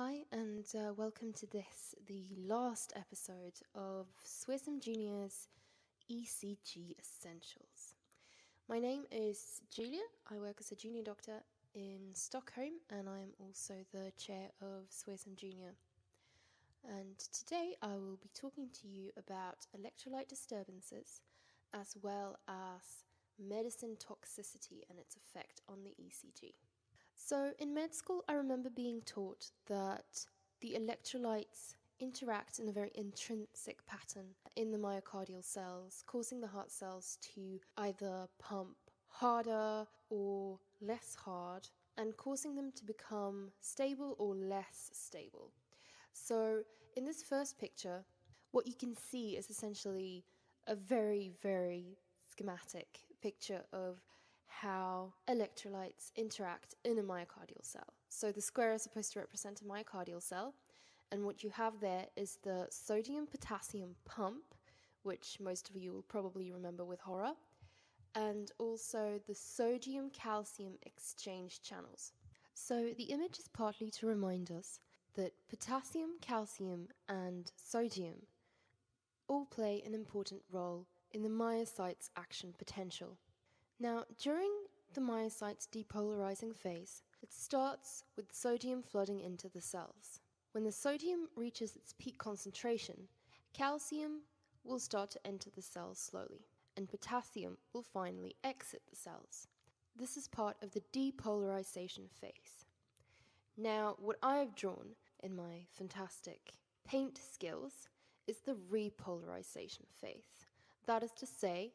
Hi, and welcome to this, the last episode of SWESEM Junior's ECG Essentials. My name is Julia. I work as a junior doctor in Stockholm, and I am also the chair of SWESEM Junior. And today I will be talking to you about electrolyte disturbances, as well as medicine toxicity and its effect on the ECG. So in med school, I remember being taught that the electrolytes interact in a very intrinsic pattern in the myocardial cells, causing the heart cells to either pump harder or less hard, and causing them to become stable or less stable. So in this first picture, what you can see is essentially a very, very schematic picture of how electrolytes interact in a myocardial cell. So the square is supposed to represent a myocardial cell, and what you have there is the sodium-potassium pump, which most of you will probably remember with horror, and also the sodium-calcium exchange channels. So the image is partly to remind us that potassium, calcium, and sodium all play an important role in the myocyte's action potential. Now, during the myocyte's depolarizing phase, it starts with sodium flooding into the cells. When the sodium reaches its peak concentration, calcium will start to enter the cells slowly, and potassium will finally exit the cells. This is part of the depolarization phase. Now, what I have drawn in my fantastic paint skills is the repolarization phase. That is to say,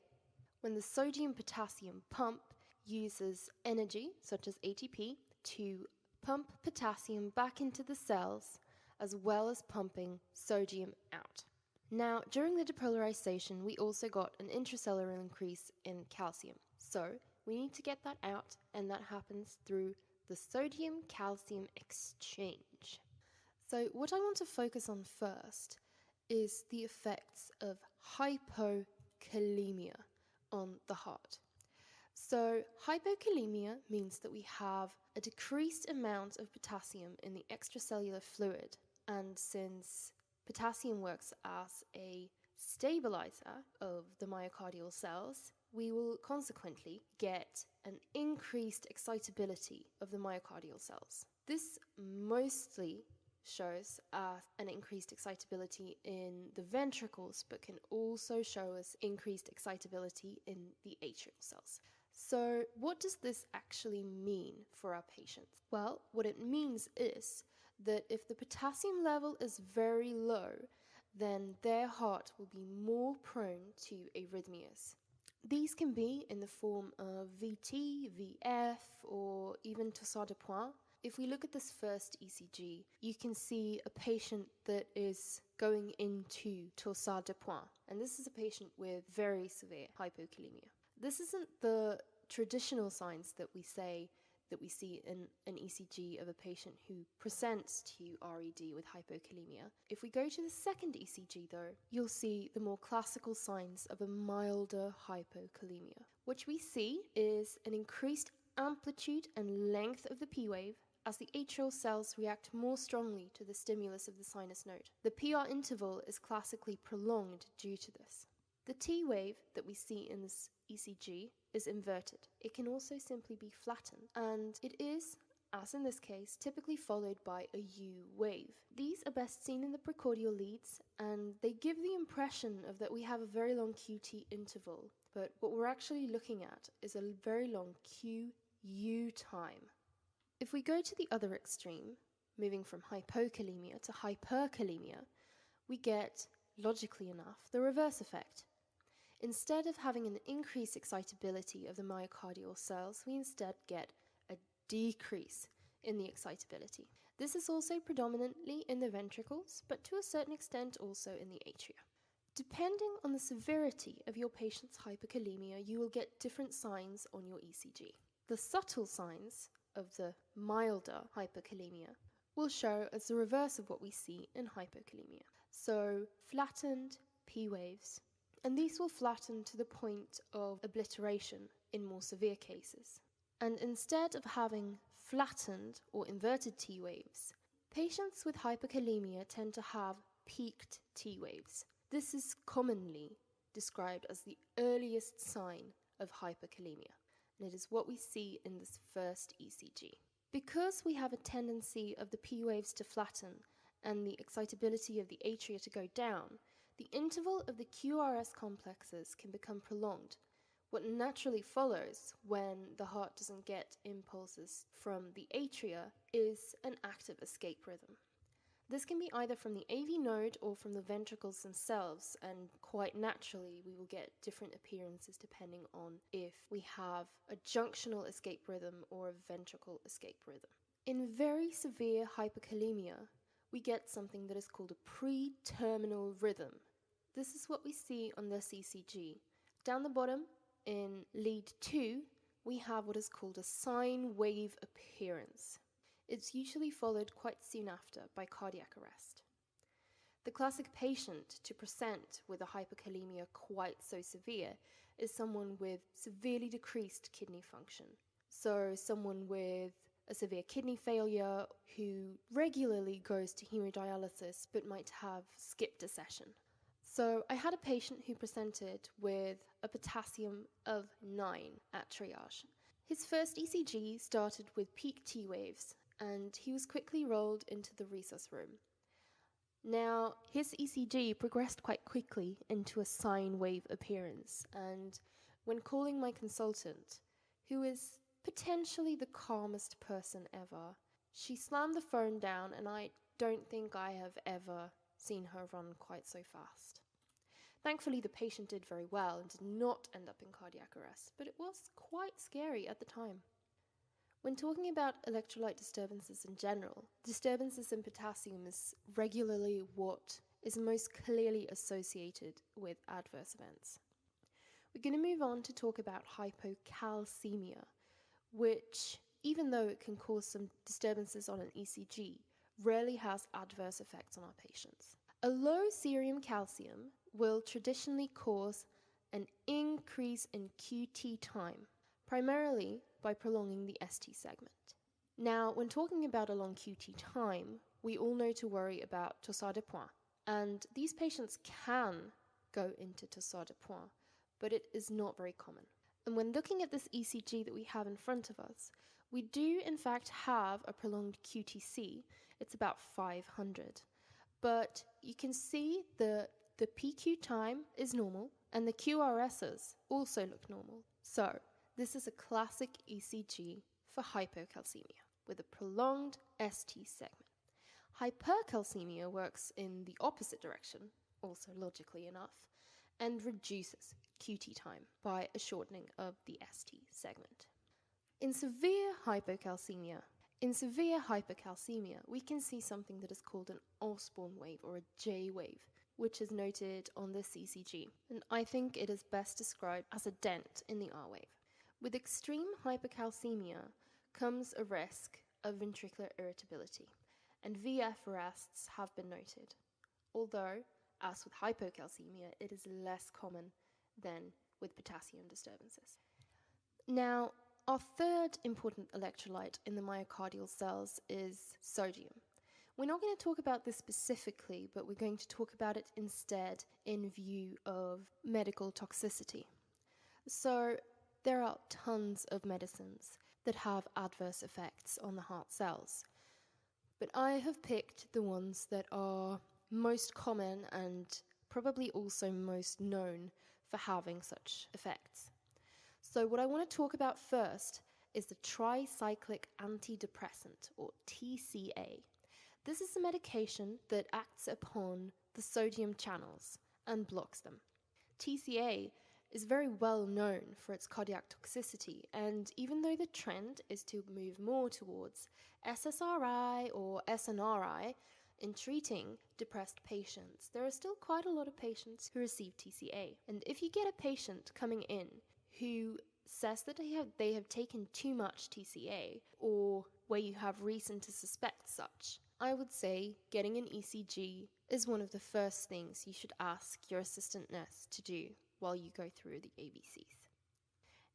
when the sodium-potassium pump uses energy, such as ATP, to pump potassium back into the cells, as well as pumping sodium out. Now, during the depolarization, we also got an intracellular increase in calcium. So, we need to get that out, and that happens through the sodium-calcium exchange. So, what I want to focus on first is the effects of hypokalemia on the heart. So hypokalemia means that we have a decreased amount of potassium in the extracellular fluid, and since potassium works as a stabilizer of the myocardial cells, we will consequently get an increased excitability of the myocardial cells. This mostly shows an increased excitability in the ventricles, but can also show us increased excitability in the atrial cells. So what does this actually mean for our patients? Well, what it means is that if the potassium level is very low, then their heart will be more prone to arrhythmias. These can be in the form of VT, VF, or even torsade de pointes. If we look at this first ECG, you can see a patient that is going into torsade de pointes, and this is a patient with very severe hypokalemia. This isn't the traditional signs that we see in an ECG of a patient who presents to RED with hypokalemia. If we go to the second ECG though, you'll see the more classical signs of a milder hypokalemia. What we see is an increased amplitude and length of the P wave as the atrial cells react more strongly to the stimulus of the sinus node. The PR interval is classically prolonged due to this. The T wave that we see in this ECG is inverted. It can also simply be flattened, and it is, as in this case, typically followed by a U wave. These are best seen in the precordial leads, and they give the impression of that we have a very long QT interval, but what we're actually looking at is a very long QU time. If we go to the other extreme, moving from hypokalemia to hyperkalemia, we get, logically enough, the reverse effect. Instead of having an increased excitability of the myocardial cells, we instead get a decrease in the excitability. This is also predominantly in the ventricles, but to a certain extent also in the atria. Depending on the severity of your patient's hypokalemia, you will get different signs on your ECG. The subtle signs of the milder hypokalemia will show as the reverse of what we see in hypokalemia. So flattened P waves, and these will flatten to the point of obliteration in more severe cases. And instead of having flattened or inverted T waves, Patients with hyperkalemia tend to have peaked T waves. This is commonly described as the earliest sign of hyperkalemia, and it is what we see in this first ECG. Because we have a tendency of the P waves to flatten and the excitability of the atria to go down, the interval of the QRS complexes can become prolonged. What naturally follows when the heart doesn't get impulses from the atria is an active escape rhythm. This can be either from the AV node or from the ventricles themselves, and quite naturally we will get different appearances depending on if we have a junctional escape rhythm or a ventricle escape rhythm. In very severe hyperkalemia, we get something that is called a pre-terminal rhythm. This is what we see on this ECG. Down the bottom, in lead 2, we have what is called a sine wave appearance. It's usually followed quite soon after by cardiac arrest. The classic patient to present with a hyperkalemia quite so severe is someone with severely decreased kidney function. So someone with a severe kidney failure who regularly goes to hemodialysis but might have skipped a session. So I had a patient who presented with a potassium of 9 at triage. His first ECG started with peak T waves, and he was quickly rolled into the resus room. Now, his ECG progressed quite quickly into a sine wave appearance, and when calling my consultant, who is potentially the calmest person ever, she slammed the phone down, and I don't think I have ever seen her run quite so fast. Thankfully, the patient did very well and did not end up in cardiac arrest, but it was quite scary at the time. When talking about electrolyte disturbances in general, disturbances in potassium is regularly what is most clearly associated with adverse events. We're going to move on to talk about hypocalcemia, which, even though it can cause some disturbances on an ECG, rarely has adverse effects on our patients. A low serum calcium will traditionally cause an increase in QT time, primarily by prolonging the ST segment. Now, when talking about a long QT time, we all know to worry about torsade de pointes, and these patients can go into torsade de pointes, but it is not very common. And when looking at this ECG that we have in front of us, we do in fact have a prolonged QTC. It's about 500. But you can see the PQ time is normal, and the QRSs also look normal. So this is a classic ECG for hypocalcemia with a prolonged ST segment. Hypercalcemia works in the opposite direction, also logically enough, and reduces QT time by a shortening of the ST segment. In severe hypocalcemia, we can see something that is called an Osborn wave or a J wave, which is noted on this ECG, and I think it is best described as a dent in the R wave. With extreme hypercalcemia comes a risk of ventricular irritability, and VF arrests have been noted, although, as with hypocalcemia, it is less common than with potassium disturbances. Now, our third important electrolyte in the myocardial cells is sodium. We're not going to talk about this specifically, but we're going to talk about it instead in view of medical toxicity. So there are tons of medicines that have adverse effects on the heart cells, but I have picked the ones that are most common and probably also most known for having such effects. So what I want to talk about first is the tricyclic antidepressant, or TCA. This is a medication that acts upon the sodium channels and blocks them. TCA is very well known for its cardiac toxicity, and even though the trend is to move more towards SSRI or SNRI in treating depressed patients, there are still quite a lot of patients who receive TCA. And if you get a patient coming in who says that they have taken too much TCA, or where you have reason to suspect such, I would say getting an ECG is one of the first things you should ask your assistant nurse to do while you go through the ABCs.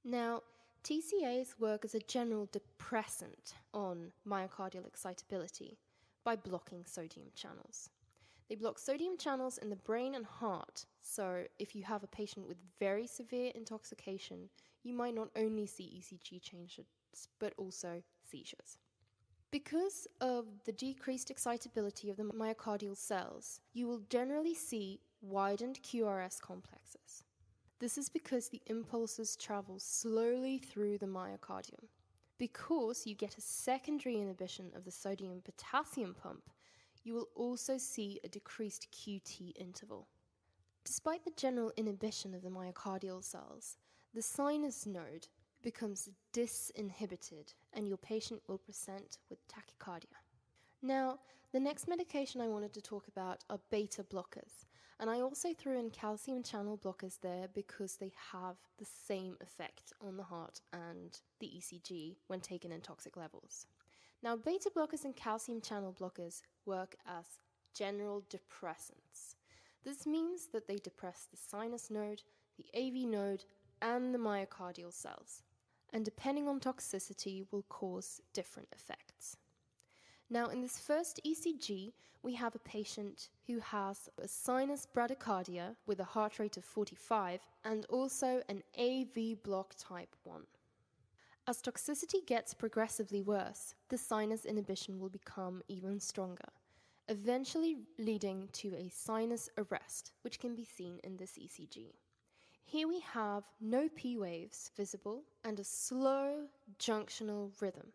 Now, TCAs work as a general depressant on myocardial excitability, By blocking sodium channels. They block sodium channels in the brain and heart, so if you have a patient with very severe intoxication, you might not only see ECG changes, but also seizures. Because of the decreased excitability of the myocardial cells, you will generally see widened QRS complexes. This is because the impulses travel slowly through the myocardium. Because you get a secondary inhibition of the sodium-potassium pump, you will also see a decreased QT interval. Despite the general inhibition of the myocardial cells, the sinus node becomes disinhibited and your patient will present with tachycardia. Now, the next medication I wanted to talk about are beta blockers, and I also threw in calcium channel blockers there because they have the same effect on the heart and the ECG when taken in toxic levels. Now, beta blockers and calcium channel blockers work as general depressants. This means that they depress the sinus node, the AV node, and the myocardial cells, and depending on toxicity will cause different effects. Now, in this first ECG, we have a patient who has a sinus bradycardia with a heart rate of 45 and also an AV block type 1. As toxicity gets progressively worse, the sinus inhibition will become even stronger, eventually leading to a sinus arrest, which can be seen in this ECG. Here we have no P waves visible and a slow junctional rhythm.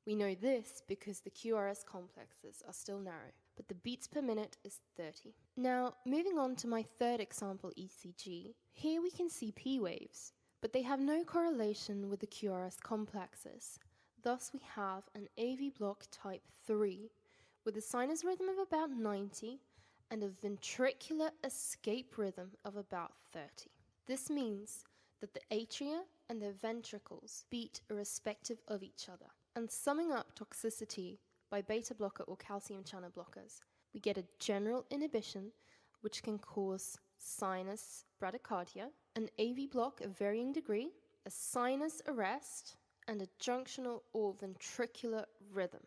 We know this because the QRS complexes are still narrow, but the beats per minute is 30. Now, moving on to my third example ECG, here we can see P waves, but they have no correlation with the QRS complexes. Thus, we have an AV block type 3 with a sinus rhythm of about 90 and a ventricular escape rhythm of about 30. This means that the atria and the ventricles beat irrespective of each other. And summing up toxicity by beta blocker or calcium channel blockers, we get a general inhibition which can cause sinus bradycardia, an AV block of varying degree, a sinus arrest, and a junctional or ventricular rhythm.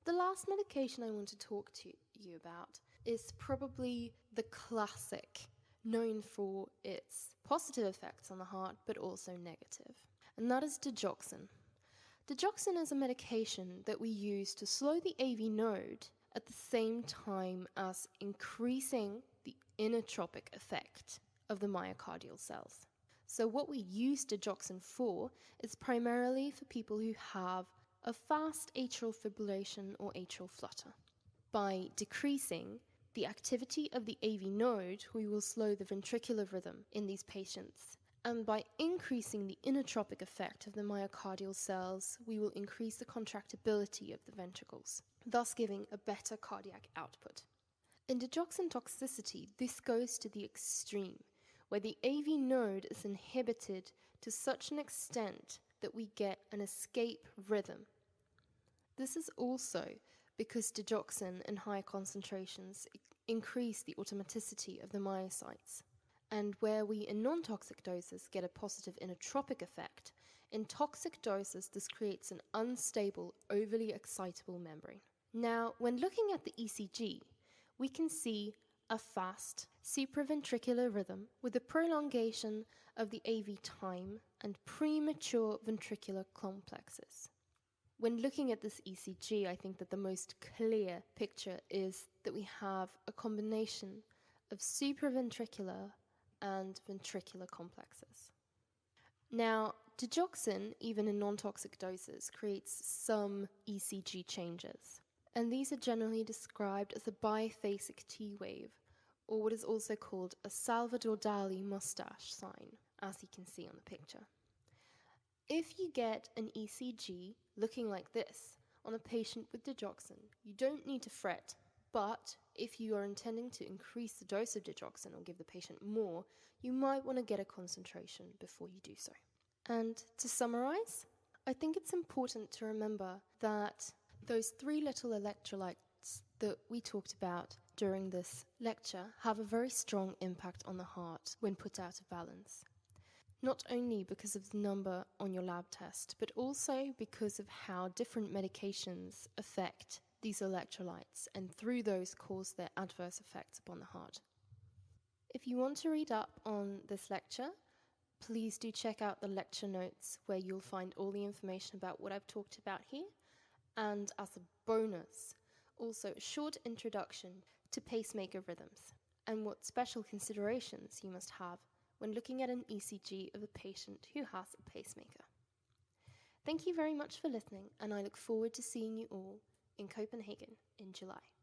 The last medication I want to talk to you about is probably the classic, known for its positive effects on the heart but also negative, and that is digoxin. Digoxin is a medication that we use to slow the AV node at the same time as increasing the inotropic effect of the myocardial cells. So what we use digoxin for is primarily for people who have a fast atrial fibrillation or atrial flutter. By decreasing the activity of the AV node, we will slow the ventricular rhythm in these patients. And by increasing the inotropic effect of the myocardial cells, we will increase the contractibility of the ventricles, thus giving a better cardiac output. In digoxin toxicity, this goes to the extreme, where the AV node is inhibited to such an extent that we get an escape rhythm. This is also because digoxin in higher concentrations increase the automaticity of the myocytes. And where we in non-toxic doses get a positive inotropic effect, in toxic doses this creates an unstable, overly excitable membrane. Now, when looking at the ECG, we can see a fast supraventricular rhythm with a prolongation of the AV time and premature ventricular complexes. When looking at this ECG, I think that the most clear picture is that we have a combination of supraventricular and ventricular complexes. Now, digoxin, even in non-toxic doses, creates some ECG changes, and these are generally described as a biphasic T wave, or what is also called a Salvador Dali mustache sign, as you can see on the picture. If you get an ECG looking like this on a patient with digoxin, you don't need to fret. But if you are intending to increase the dose of digoxin or give the patient more, you might want to get a concentration before you do so. And to summarize, I think it's important to remember that those 3 little electrolytes that we talked about during this lecture have a very strong impact on the heart when put out of balance. Not only because of the number on your lab test, but also because of how different medications affect these electrolytes and through those cause their adverse effects upon the heart. If you want to read up on this lecture, please do check out the lecture notes where you'll find all the information about what I've talked about here, and as a bonus, also a short introduction to pacemaker rhythms and what special considerations you must have when looking at an ECG of a patient who has a pacemaker. Thank you very much for listening, and I look forward to seeing you all in Copenhagen in July.